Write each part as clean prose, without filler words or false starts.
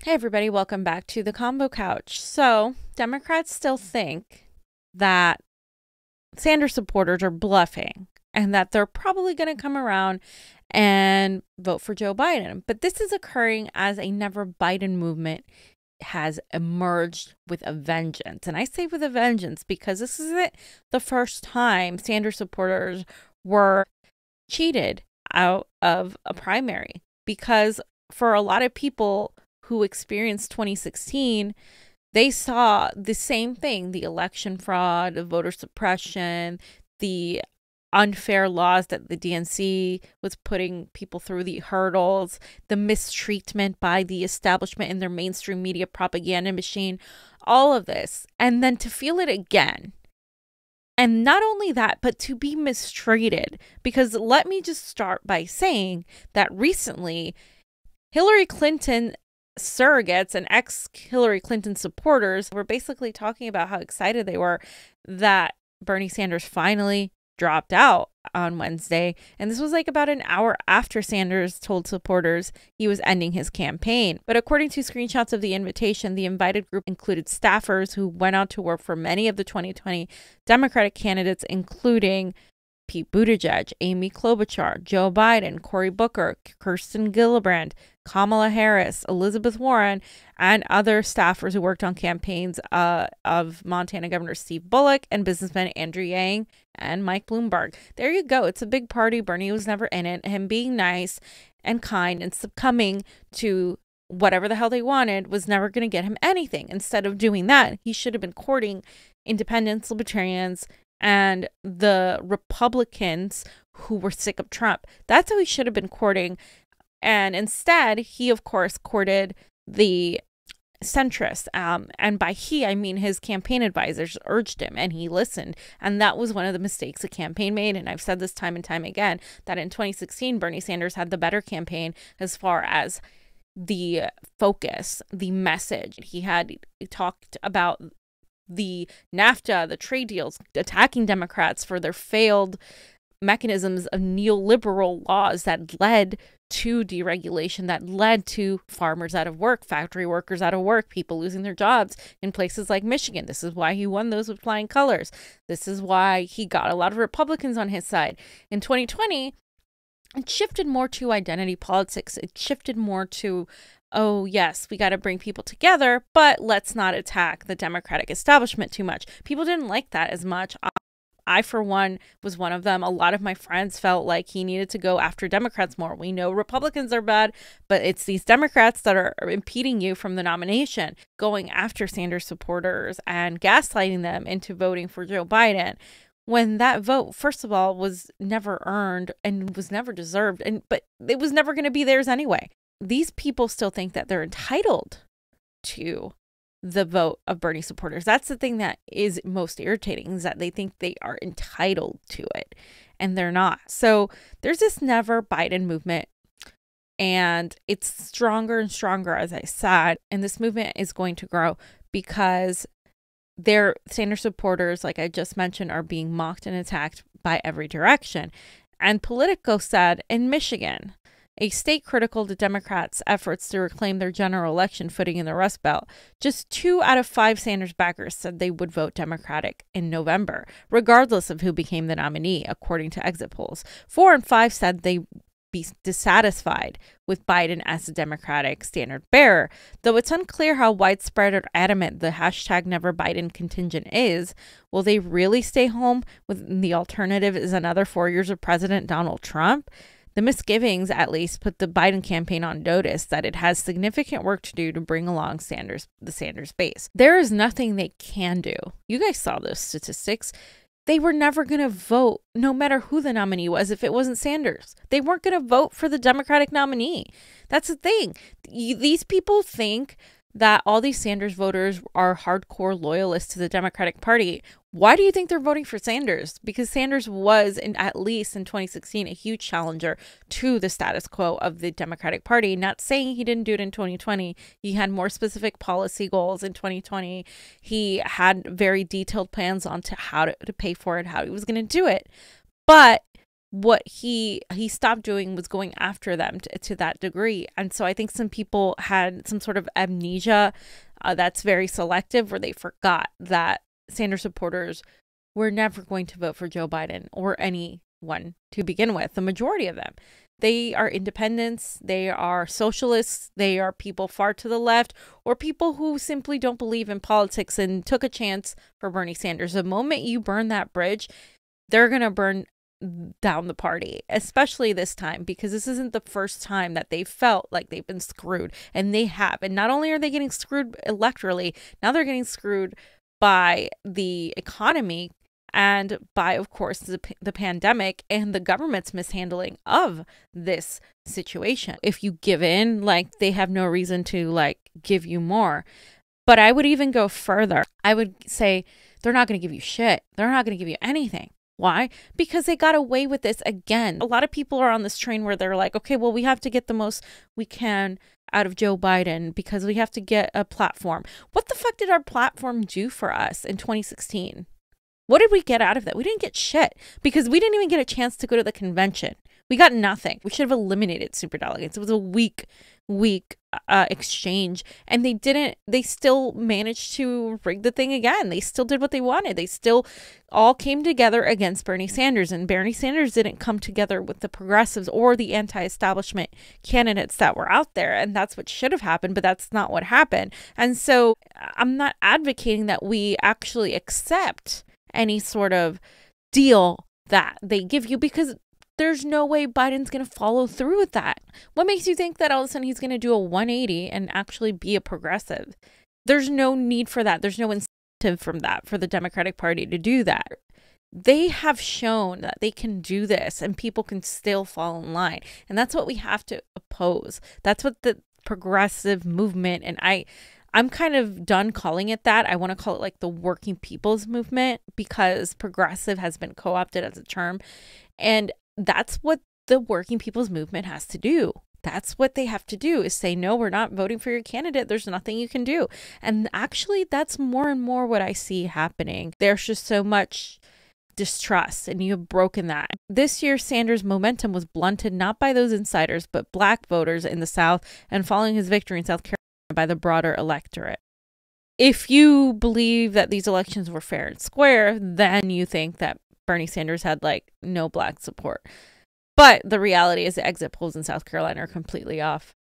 Hey everybody, welcome back to the Combo Couch. So, Democrats still think that Sanders supporters are bluffing and that they're probably going to come around and vote for Joe Biden. But this is occurring as a never Biden movement has emerged with a vengeance. And I say with a vengeance because this isn't the first time Sanders supporters were cheated out of a primary, because for a lot of people who experienced 2016, they saw the same thing: the election fraud, the voter suppression, the unfair laws that the DNC was putting people through, the hurdles, the mistreatment by the establishment in their mainstream media propaganda machine, all of this. And then to feel it again. And not only that, but to be mistreated. Because let me just start by saying that recently, Hillary Clinton surrogates and ex-Hillary Clinton supporters were basically talking about how excited they were that Bernie Sanders finally dropped out on Wednesday. And this was like about an hour after Sanders told supporters he was ending his campaign. But according to screenshots of the invitation, the invited group included staffers who went out to work for many of the 2020 Democratic candidates, including Pete Buttigieg, Amy Klobuchar, Joe Biden, Cory Booker, Kirsten Gillibrand, Kamala Harris, Elizabeth Warren, and other staffers who worked on campaigns of Montana Governor Steve Bullock and businessman Andrew Yang and Mike Bloomberg. There you go. It's a big party. Bernie was never in it. Him being nice and kind and succumbing to whatever the hell they wanted was never going to get him anything. Instead of doing that, he should have been courting independents, libertarians, and the Republicans who were sick of Trump. That's who he should have been courting. And instead, he, of course, courted the centrists. And by he, I mean his campaign advisors urged him, and he listened. And that was one of the mistakes the campaign made. And I've said this time and time again, that in 2016, Bernie Sanders had the better campaign as far as the focus, the message. He talked about the NAFTA, the trade deals, attacking Democrats for their failed mechanisms of neoliberal laws that led to deregulation, that led to farmers out of work, factory workers out of work, people losing their jobs in places like Michigan. This is why he won those with flying colors. This is why he got a lot of Republicans on his side. In 2020, it shifted more to identity politics. It shifted more to, oh, yes, we got to bring people together, but let's not attack the Democratic establishment too much. People didn't like that as much. I, for one, was one of them. A lot of my friends felt like he needed to go after Democrats more. We know Republicans are bad, but it's these Democrats that are impeding you from the nomination, going after Sanders supporters and gaslighting them into voting for Joe Biden, when that vote, first of all, was never earned and was never deserved, but it was never going to be theirs anyway. These people still think that they're entitled to the vote of Bernie supporters. That's the thing that is most irritating, is that they think they are entitled to it, and they're not. So there's this never Biden movement, and it's stronger and stronger, as I said, and this movement is going to grow because their Sanders supporters, like I just mentioned, are being mocked and attacked by every direction. And Politico said in Michigan, a state critical to Democrats' efforts to reclaim their general election footing in the Rust Belt, just 2 out of 5 Sanders backers said they would vote Democratic in November, regardless of who became the nominee, according to exit polls. 4 and 5 said they be dissatisfied with Biden as a Democratic standard bearer. Though it's unclear how widespread or adamant the hashtag Never Biden contingent is, will they really stay home when the alternative is another 4 years of President Donald Trump? The misgivings, at least, put the Biden campaign on notice that it has significant work to do to bring along the Sanders base. There is nothing they can do. You guys saw those statistics. They were never going to vote, no matter who the nominee was, if it wasn't Sanders. They weren't going to vote for the Democratic nominee. That's the thing. These people think that all these Sanders voters are hardcore loyalists to the Democratic Party. Why do you think they're voting for Sanders? Because Sanders was, at least in 2016, a huge challenger to the status quo of the Democratic Party. Not saying he didn't do it in 2020. He had more specific policy goals in 2020. He had very detailed plans on to how to pay for it, how he was going to do it. But what he stopped doing was going after them to that degree. And so I think some people had some sort of amnesia that's very selective, where they forgot that Sanders supporters were never going to vote for Joe Biden or anyone to begin with. The majority of them, they are independents, they are socialists, they are people far to the left, or people who simply don't believe in politics and took a chance for Bernie Sanders. The moment you burn that bridge, they're going to burn down the party, especially this time, because this isn't the first time that they felt like they've been screwed, and they have. And not only are they getting screwed electorally, now they're getting screwed by the economy and by, of course, the pandemic and the government's mishandling of this situation. If you give in, like, they have no reason to, like, give you more. But I would even go further. I would say they're not going to give you shit. They're not going to give you anything. Why? Because they got away with this again. A lot of people are on this train where they're like, okay, well, we have to get the most we can out of Joe Biden because we have to get a platform. What the fuck did our platform do for us in 2016? What did we get out of that? We didn't get shit, because we didn't even get a chance to go to the convention. We got nothing. We should have eliminated superdelegates. It was a weak exchange, and they still managed to rig the thing again. They still did what they wanted. They still all came together against Bernie Sanders, and Bernie Sanders didn't come together with the progressives or the anti-establishment candidates that were out there. And that's what should have happened, but that's not what happened. And so I'm not advocating that we actually accept any sort of deal that they give you, because there's no way Biden's going to follow through with that. What makes you think that all of a sudden he's going to do a 180 and actually be a progressive? There's no need for that. There's no incentive from that for the Democratic Party to do that. They have shown that they can do this and people can still fall in line. And that's what we have to oppose. That's what the progressive movement, and I'm kind of done calling it that. I want to call it like the working people's movement, because progressive has been co-opted as a term. And that's what the working people's movement has to do. That's what they have to do, is say, no, we're not voting for your candidate. There's nothing you can do. And actually, that's more and more what I see happening. There's just so much distrust, and you have broken that. This year, Sanders' momentum was blunted not by those insiders, but Black voters in the South, and following his victory in South Carolina, by the broader electorate. If you believe that these elections were fair and square, then you think that Bernie Sanders had like no Black support. But the reality is the exit polls in South Carolina are completely off.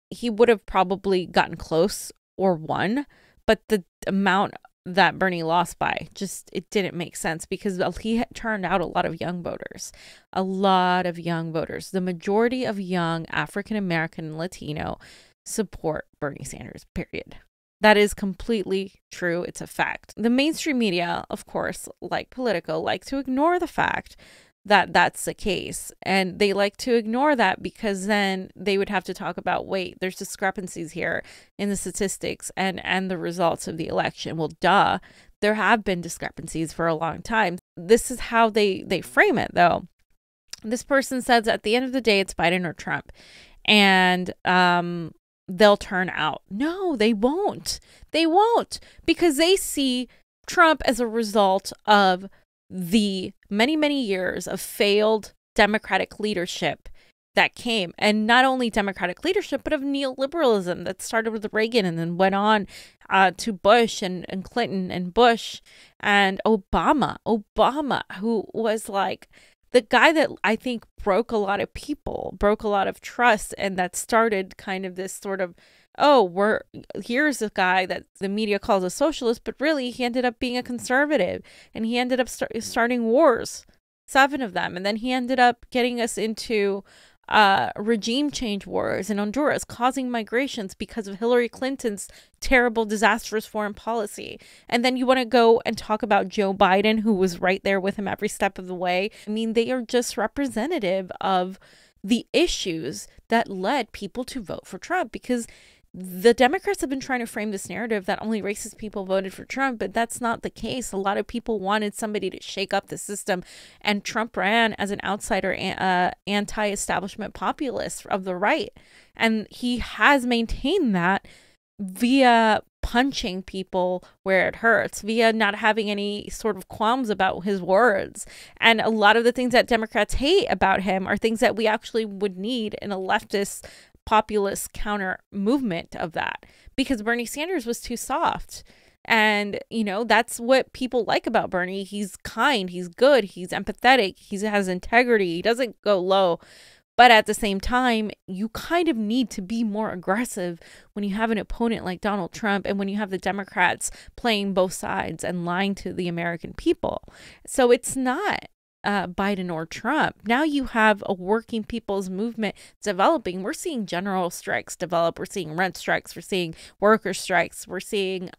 He would have probably gotten close or won, but the amount that Bernie lost by, just, it didn't make sense, because he turned out a lot of young voters. A lot of young voters. The majority of young African American and Latino support Bernie Sanders, period. That is completely true. It's a fact. The mainstream media, of course, like Politico, like to ignore the fact that that's the case. And they like to ignore that because then they would have to talk about, wait, there's discrepancies here in the statistics and the results of the election. Well, duh, there have been discrepancies for a long time. This is how they frame it, though. This person says at the end of the day, it's Biden or Trump. And they'll turn out. No, they won't. They won't, because they see Trump as a result of the many, many years of failed Democratic leadership that came. And not only Democratic leadership, but of neoliberalism that started with Reagan and then went on to Bush and Clinton and Bush and Obama. Obama, who was like the guy that I think broke a lot of people, broke a lot of trust, and that started kind of this sort of, oh, here's a guy that the media calls a socialist, but really he ended up being a conservative, and he ended up starting wars, 7 of them, and then he ended up getting us into regime change wars in Honduras, causing migrations because of Hillary Clinton's terrible, disastrous foreign policy. And then you want to go and talk about Joe Biden, who was right there with him every step of the way. I mean, they are just representative of the issues that led people to vote for Trump, because the Democrats have been trying to frame this narrative that only racist people voted for Trump, but that's not the case. A lot of people wanted somebody to shake up the system, and Trump ran as an outsider, anti-establishment populist of the right, and he has maintained that via punching people where it hurts, via not having any sort of qualms about his words. And a lot of the things that Democrats hate about him are things that we actually would need in a leftist populist counter movement of that, because Bernie Sanders was too soft. And, you know, that's what people like about Bernie. He's kind, he's good, he's empathetic, he has integrity, he doesn't go low. But at the same time, you kind of need to be more aggressive when you have an opponent like Donald Trump, and when you have the Democrats playing both sides and lying to the American people. So it's not Biden or Trump. Now you have a working people's movement developing. We're seeing general strikes develop. We're seeing rent strikes. We're seeing worker strikes. We're seeing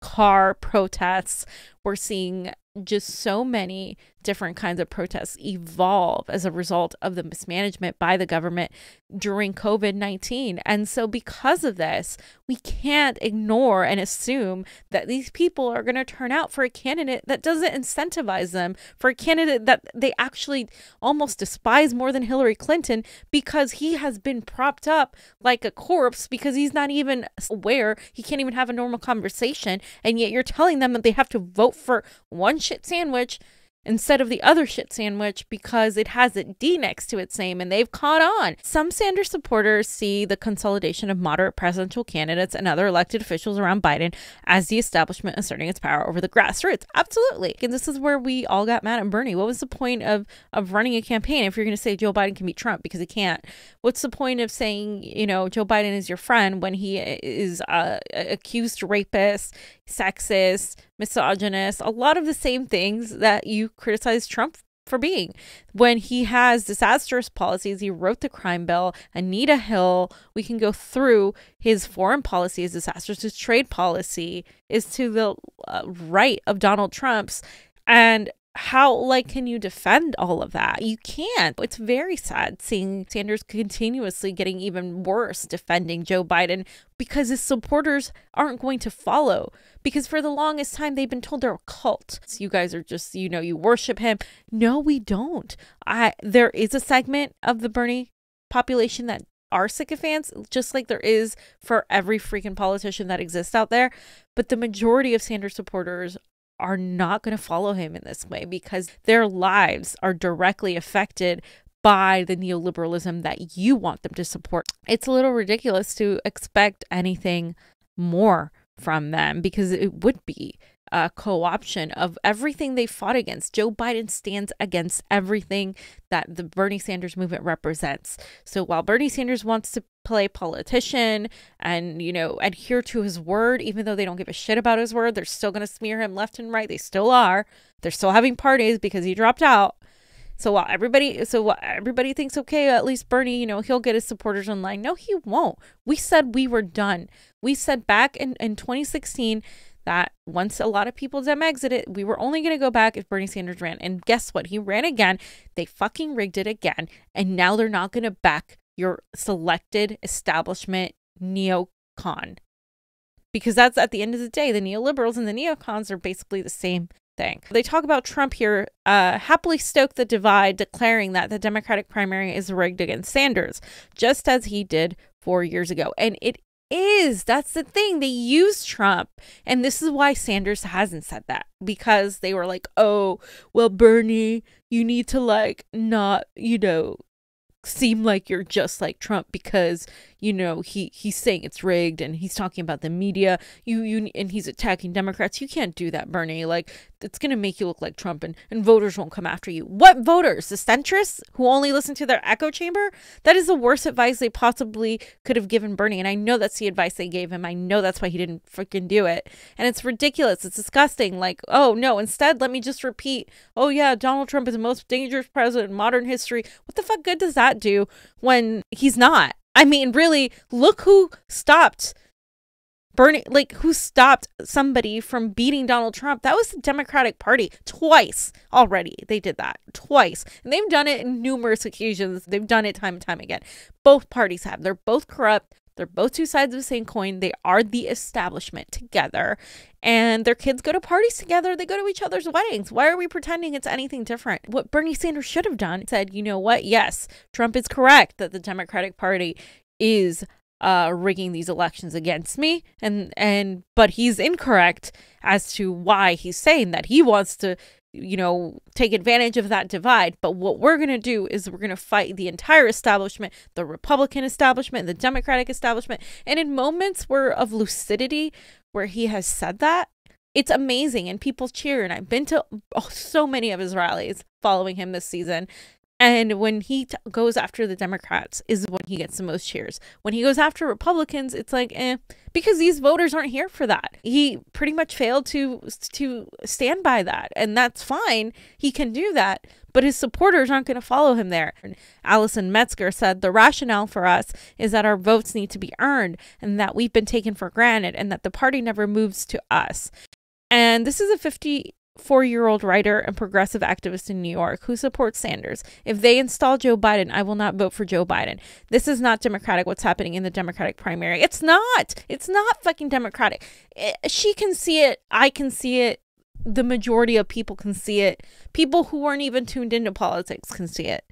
car protests. We're seeing just so many different kinds of protests evolve as a result of the mismanagement by the government during COVID-19. And so because of this, we can't ignore and assume that these people are going to turn out for a candidate that doesn't incentivize them, for a candidate that they actually almost despise more than Hillary Clinton, because he has been propped up like a corpse, because he's not even aware, he can't even have a normal conversation. And yet you're telling them that they have to vote for one shit sandwich instead of the other shit sandwich because it has a D next to its name, and they've caught on. Some Sanders supporters see the consolidation of moderate presidential candidates and other elected officials around Biden as the establishment asserting its power over the grassroots. Absolutely. And this is where we all got mad at Bernie. What was the point of running a campaign if you're going to say Joe Biden can beat Trump because he can't? What's the point of saying, you know, Joe Biden is your friend when he is accused rapist, sexist, misogynist, a lot of the same things that you criticize Trump for being? When he has disastrous policies, he wrote the crime bill, Anita Hill, we can go through his foreign policy is disastrous, his trade policy is to the right of Donald Trump's. And how, like, can you defend all of that? You can't. It's very sad seeing Sanders continuously getting even worse defending Joe Biden because his supporters aren't going to follow. Because for the longest time, they've been told they're a cult. So you guys are just, you know, you worship him. No, we don't. There is a segment of the Bernie population that are sycophants, just like there is for every freaking politician that exists out there. But the majority of Sanders supporters are not going to follow him in this way because their lives are directly affected by the neoliberalism that you want them to support. It's a little ridiculous to expect anything more from them because it would be a co-option of everything they fought against. Joe Biden stands against everything that the Bernie Sanders movement represents. So while Bernie Sanders wants to play politician and, you know, adhere to his word, even though they don't give a shit about his word, they're still going to smear him left and right. They still are. They're still having parties because he dropped out. So while everybody thinks, okay, at least Bernie, you know, he'll get his supporters in line. No, he won't. We said we were done. We said back in 2016 that once a lot of people exited, we were only going to go back if Bernie Sanders ran. And guess what? He ran again. They fucking rigged it again. And now they're not going to back your selected establishment neocon. Because that's, at the end of the day, the neoliberals and the neocons are basically the same thing. They talk about Trump here, happily stoked the divide, declaring that the Democratic primary is rigged against Sanders, just as he did 4 years ago. And it is. That's the thing. They use Trump. And this is why Sanders hasn't said that. Because they were like, oh, well, Bernie, you need to, like, not, you know, seem like you're just like Trump because, you know, he's saying it's rigged and he's talking about the media, and he's attacking Democrats. You can't do that, Bernie. Like, it's going to make you look like Trump and voters won't come after you. What voters? The centrists who only listen to their echo chamber? That is the worst advice they possibly could have given Bernie. And I know that's the advice they gave him. I know that's why he didn't freaking do it. And it's ridiculous. It's disgusting. Like, oh no, instead, let me just repeat, oh yeah, Donald Trump is the most dangerous president in modern history. What the fuck good does that do when he's not? I mean, really, look who stopped Bernie, like, who stopped somebody from beating Donald Trump. That was the Democratic Party. Twice already they did that. Twice. And they've done it in numerous occasions. They've done it time and time again. Both parties have. They're both corrupt. They're both two sides of the same coin. They are the establishment together. And their kids go to parties together. They go to each other's weddings. Why are we pretending it's anything different? What Bernie Sanders should have done said, you know what? Yes, Trump is correct that the Democratic Party is rigging these elections against me, but he's incorrect as to why he's saying that. He wants to, take advantage of that divide. But what we're going to do is we're going to fight the entire establishment, the Republican establishment, the Democratic establishment. And in moments of lucidity where he has said that, it's amazing and people cheer. And I've been to so many of his rallies following him this season. And when he goes after the Democrats is when he gets the most cheers. When he goes after Republicans, it's like, because these voters aren't here for that. He pretty much failed to stand by that. And that's fine. He can do that. But his supporters aren't going to follow him there. And Allison Metzger said, the rationale for us is that our votes need to be earned and that we've been taken for granted and that the party never moves to us. And this is a 54-year-old writer and progressive activist in New York who supports Sanders. If they install Joe Biden, I will not vote for Joe Biden. This is not democratic what's happening in the Democratic primary. It's not fucking democratic. She can see it. I can see it. The majority of people can see it. People who aren't even tuned into politics can see it.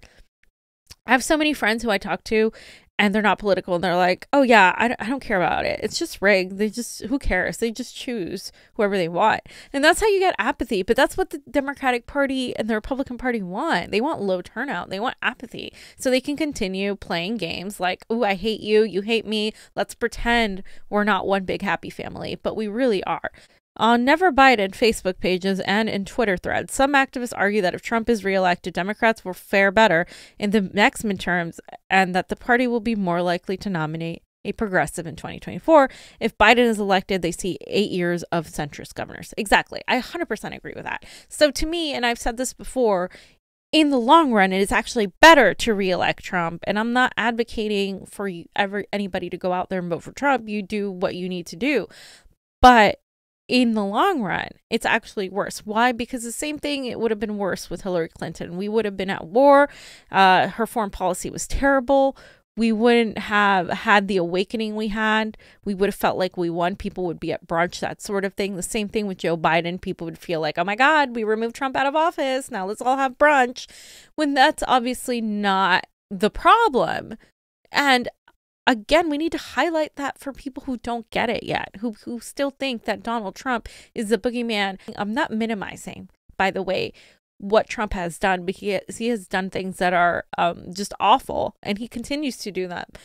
I have so many friends who I talk to and they're not political and they're like, oh yeah, I don't care about it. It's just rigged. Who cares? They just choose whoever they want. And that's how you get apathy. But that's what the Democratic Party and the Republican Party want. They want low turnout. They want apathy. So they can continue playing games like, oh, I hate you. You hate me. Let's pretend we're not one big happy family. But we really are. On Never Biden Facebook pages and in Twitter threads, some activists argue that if Trump is reelected, Democrats will fare better in the next midterms and that the party will be more likely to nominate a progressive in 2024. If Biden is elected, they see 8 years of centrist governors. Exactly. I 100% agree with that. So to me, and I've said this before, in the long run, it is actually better to reelect Trump. And I'm not advocating for anybody to go out there and vote for Trump. You do what you need to do. But in the long run, it's actually worse. Why? Because the same thing, it would have been worse with Hillary Clinton. We would have been at war. Her foreign policy was terrible. We wouldn't have had the awakening we had. We would have felt like we won. People would be at brunch, that sort of thing. The same thing with Joe Biden. People would feel like, oh my God, we removed Trump out of office. Now let's all have brunch. When that's obviously not the problem. And again, we need to highlight that for people who don't get it yet, who still think that Donald Trump is the boogeyman. I'm not minimizing, by the way, what Trump has done, because he has done things that are just awful, and he continues to do that.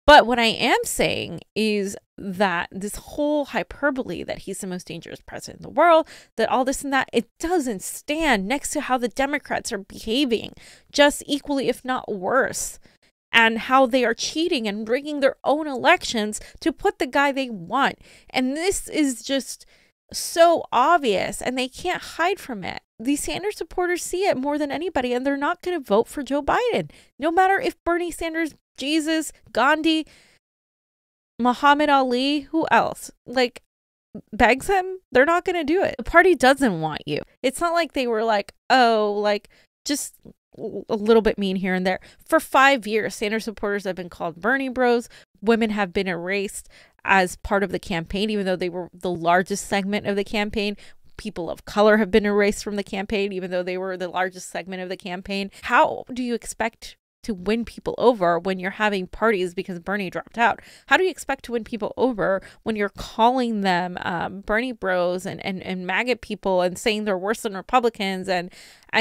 But what I am saying is that this whole hyperbole that he's the most dangerous president in the world, that all this and that, it doesn't stand next to how the Democrats are behaving, just equally, if not worse. And how they are cheating and rigging their own elections to put the guy they want. And this is just so obvious, and they can't hide from it. These Sanders supporters see it more than anybody, and they're not going to vote for Joe Biden. No matter if Bernie Sanders, Jesus, Gandhi, Muhammad Ali, who else, begs him, they're not going to do it. The party doesn't want you. It's not like they were like, oh, just a little bit mean here and there. For 5 years, Sanders supporters have been called Bernie bros. Women have been erased as part of the campaign, even though they were the largest segment of the campaign. People of color have been erased from the campaign, even though they were the largest segment of the campaign. How do you expect to win people over when you're having parties because Bernie dropped out? How do you expect to win people over when you're calling them Bernie bros and maggot people and saying they're worse than Republicans and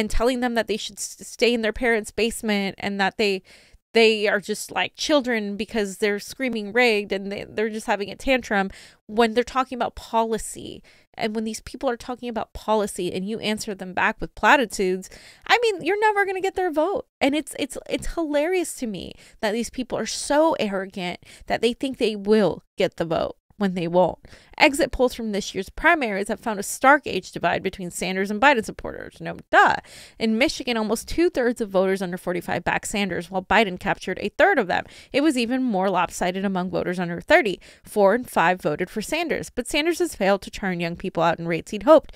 telling them that they should stay in their parents' basement and that they are just like children because they're screaming rigged and they're just having a tantrum when they're talking about policy? And when these people are talking about policy and you answer them back with platitudes, I mean, you're never going to get their vote. And it's hilarious to me that these people are so arrogant that they think they will get the vote when they won't. Exit polls from this year's primaries have found a stark age divide between Sanders and Biden supporters. No duh. In Michigan, almost 2/3 of voters under 45 backed Sanders, while Biden captured 1/3 of them. It was even more lopsided among voters under 30. 4 in 5 voted for Sanders, but Sanders has failed to turn young people out in rates he'd hoped.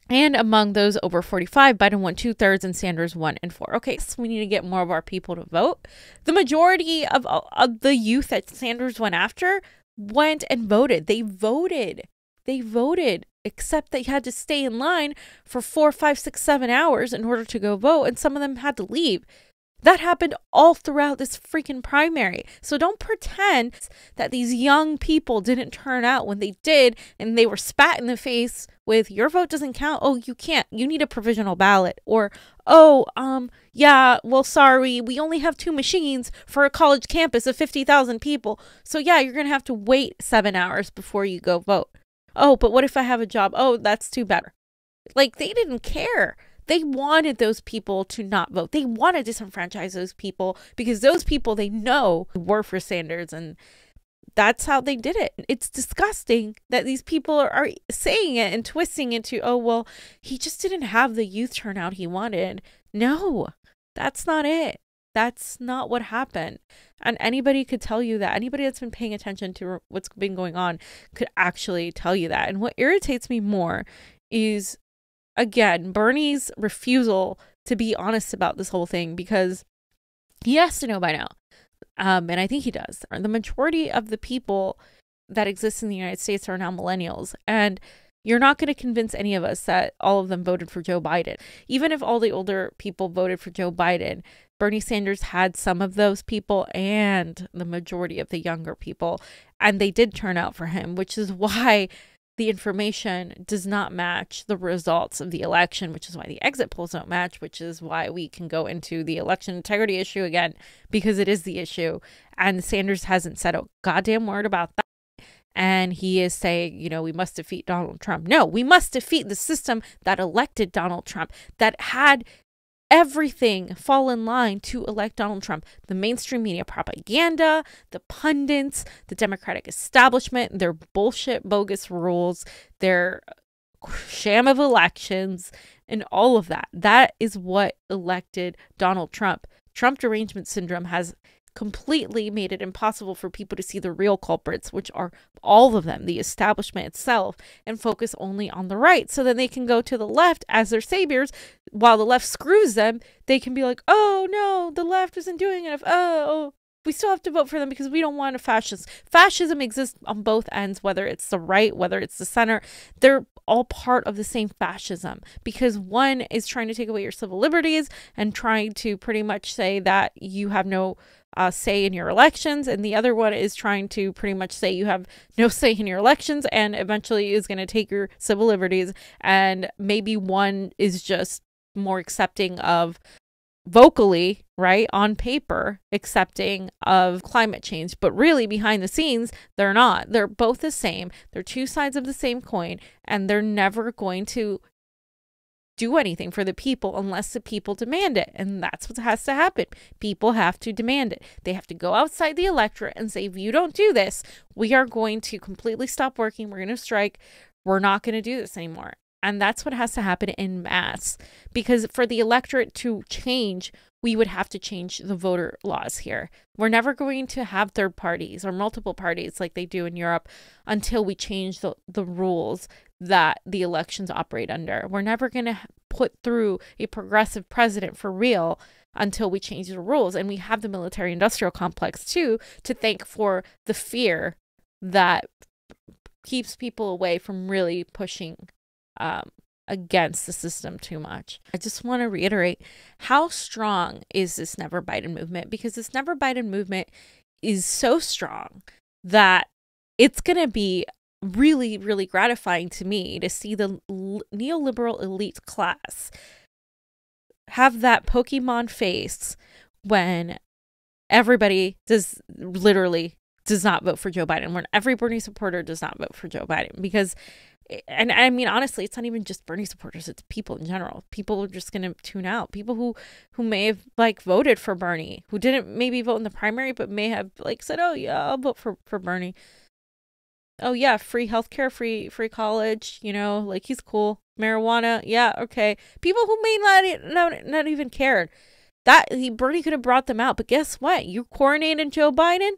And among those over 45, Biden won 2/3 and Sanders 1 in 4. Okay, so we need to get more of our people to vote. The majority of the youth that Sanders went after went and voted. They voted, except they had to stay in line for 4, 5, 6, 7 hours in order to go vote. And some of them had to leave. That happened all throughout this freaking primary. So don't pretend that these young people didn't turn out when they did, and they were spat in the face with, your vote doesn't count. Oh, you can't. You need a provisional ballot. Or, oh, yeah, well, sorry, we only have 2 machines for a college campus of 50,000 people. So yeah, you're going to have to wait 7 hours before you go vote. Oh, but what if I have a job? Oh, that's too bad. Like, they didn't care. They wanted those people to not vote. They wanted to disenfranchise those people because those people they know were for Sanders, and that's how they did it. It's disgusting that these people are saying it and twisting it to, oh, well, he just didn't have the youth turnout he wanted. No, that's not it. That's not what happened. And anybody could tell you that. Anybody that's been paying attention to what's been going on could actually tell you that. And what irritates me more is, again, Bernie's refusal to be honest about this whole thing, because he has to know by now. And I think he does. The majority of the people that exist in the United States are now millennials. And you're not going to convince any of us that all of them voted for Joe Biden. Even if all the older people voted for Joe Biden, Bernie Sanders had some of those people and the majority of the younger people. And they did turn out for him, which is why the information does not match the results of the election, which is why the exit polls don't match, which is why we can go into the election integrity issue again, because it is the issue. And Sanders hasn't said a goddamn word about that. And he is saying, you know, we must defeat Donald Trump. No, we must defeat the system that elected Donald Trump, that had everything fall in line to elect Donald Trump. The mainstream media propaganda, the pundits, the Democratic establishment, their bullshit, bogus rules, their sham of elections, and all of that. That is what elected Donald Trump. Trump derangement syndrome has completely made it impossible for people to see the real culprits, which are all of them, the establishment itself, and focus only on the right. So then they can go to the left as their saviors. While the left screws them, they can be like, oh no, the left isn't doing enough. Oh, we still have to vote for them because we don't want a fascist. Fascism exists on both ends, whether it's the right, whether it's the center. They're all part of the same fascism, because one is trying to take away your civil liberties and trying to pretty much say that you have no say in your elections, and the other one is trying to pretty much say you have no say in your elections, and eventually is going to take your civil liberties. And maybe one is just more accepting of, vocally, right, on paper, accepting of climate change, but really behind the scenes they're not. They're both the same. They're two sides of the same coin, and they're never going to do anything for the people unless the people demand it. And that's what has to happen. People have to demand it. They have to go outside the electorate and say, if you don't do this, we are going to completely stop working. We're going to strike. We're not going to do this anymore. And that's what has to happen in mass, because for the electorate to change, we would have to change the voter laws here. We're never going to have third parties or multiple parties like they do in Europe until we change the rules that the elections operate under. We're never going to put through a progressive president for real until we change the rules. And we have the military industrial complex too to thank for the fear that keeps people away from really pushing against the system too much. I just want to reiterate, how strong is this Never Biden movement? Because this Never Biden movement is so strong that it's going to be really, really gratifying to me to see the neoliberal elite class have that Pokemon face when everybody does not vote for Joe Biden, when every Bernie supporter does not vote for Joe Biden. Because, and I mean, honestly, it's not even just Bernie supporters, it's people in general. People are just going to tune out. People who may have voted for Bernie, who didn't maybe vote in the primary, but may have said, oh yeah, I'll vote for Bernie. Oh yeah, free healthcare, free college, he's cool. Marijuana, yeah, okay. People who may not even cared. Bernie could have brought them out, but guess what? You coronated Joe Biden.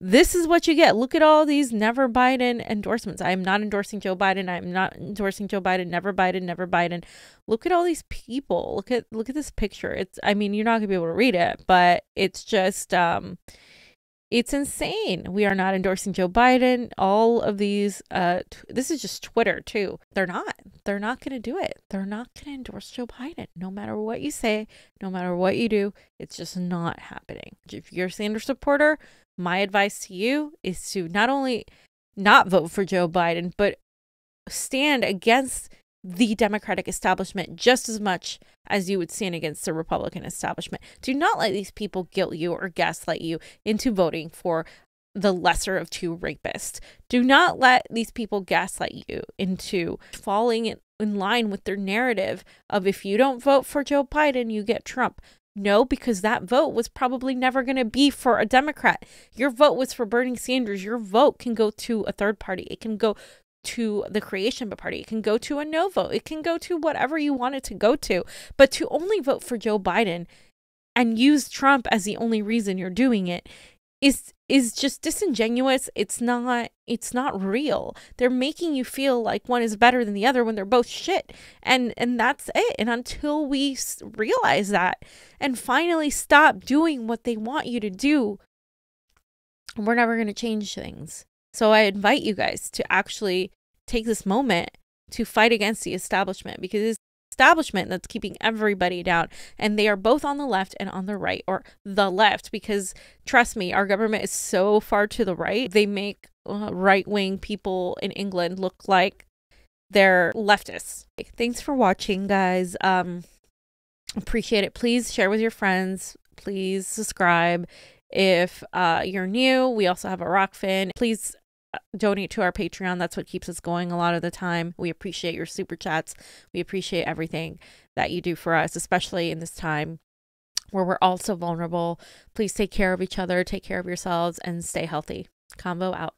This is what you get. Look at all these Never Biden endorsements. I am not endorsing Joe Biden. I am not endorsing Joe Biden. Never Biden. Never Biden. Look at all these people. Look at this picture. You're not gonna be able to read it, but it's just It's insane. We are not endorsing Joe Biden. All of these, this is just Twitter too. They're not going to do it. They're not going to endorse Joe Biden. No matter what you say, no matter what you do, it's just not happening. If you're a Sanders supporter, my advice to you is to not only not vote for Joe Biden, but stand against the Democratic establishment just as much as you would stand against the Republican establishment. Do not let these people guilt you or gaslight you into voting for the lesser of two rapists. Do not let these people gaslight you into falling in line with their narrative of, if you don't vote for Joe Biden, you get Trump. No, because that vote was probably never going to be for a Democrat. Your vote was for Bernie Sanders. Your vote can go to a third party. It can go to the creation of a party. It can go to a no vote. It can go to whatever you want it to go to. But to only vote for Joe Biden and use Trump as the only reason you're doing it is just disingenuous. It's not real. They're making you feel like one is better than the other when they're both shit. And that's it. And until we realize that and finally stop doing what they want you to do, we're never going to change things. So I invite you guys to actually take this moment to fight against the establishment, because it's the establishment that's keeping everybody down. And they are both on the left and on the right, or the left, because trust me, our government is so far to the right. They make right-wing people in England look like they're leftists. Thanks for watching, guys. Appreciate it. Please share with your friends. Please subscribe. If you're new, we also have a ROKFIN. Please donate to our Patreon. That's what keeps us going a lot of the time. We appreciate your super chats. We appreciate everything that you do for us, especially in this time where we're all so vulnerable. Please take care of each other, take care of yourselves, and stay healthy. Convo out.